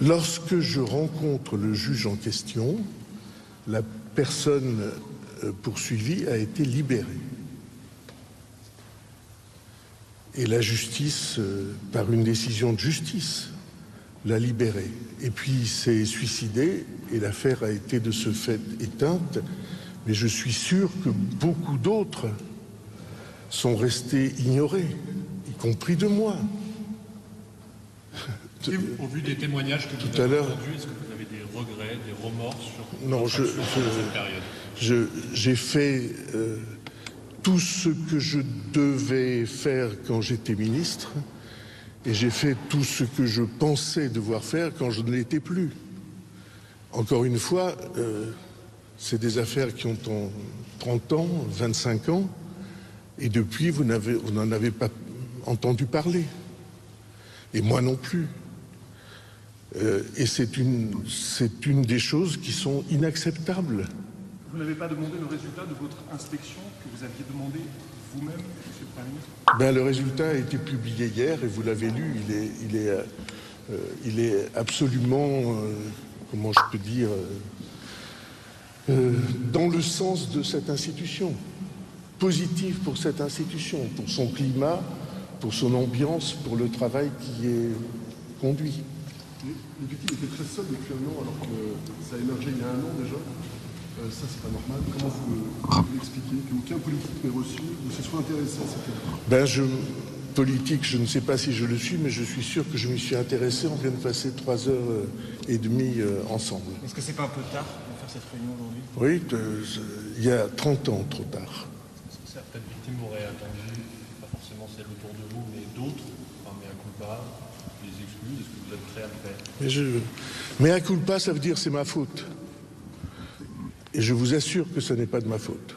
Lorsque je rencontre le juge en question, la personne poursuivie a été libérée. Et la justice, par une décision de justice, l'a libéré. Et puis il s'est suicidé et l'affaire a été de ce fait éteinte. Mais je suis sûr que beaucoup d'autres sont restés ignorés, y compris de moi. Et au vu des témoignages que vous avez entendus, est-ce que vous avez des regrets, des remords sur non, cette période? J'ai fait tout ce que je devais faire quand j'étais ministre et j'ai fait tout ce que je pensais devoir faire quand je ne l'étais plus. Encore une fois, c'est des affaires qui ont 30 ans, 25 ans, et depuis, vous n'en avez pas entendu parler. Et moi non plus. Et c'est une des choses qui sont inacceptables. Vous n'avez pas demandé le résultat de votre inspection que vous aviez demandé vous-même, Monsieur le Premier ministre? Ben, le résultat a été publié hier et vous l'avez lu. Il est absolument, comment je peux dire, dans le sens de cette institution, positif pour cette institution, pour son climat, pour son ambiance, pour le travail qui est conduit. Les victimes étaient très seules depuis un an, alors que ça a émergé il y a un an déjà. Ça, c'est pas normal. Comment vous l'expliquez qu'aucun politique n'ait reçu, ne se soit intéressé à cette affaire? Politique, je ne sais pas si je le suis, mais je suis sûr que je m'y suis intéressé. On vient de passer 3h30 ensemble. Est-ce que c'est pas un peu tard de faire cette réunion aujourd'hui? Oui, il y a 30 ans, trop tard. Certaines victimes auraient attendu, pas forcément celles autour de vous, mais d'autres, mea culpa, les excuses. Est-ce que vous êtes prêt à le faire? Mea culpa, ça veut dire c'est ma faute. Et je vous assure que ce n'est pas de ma faute.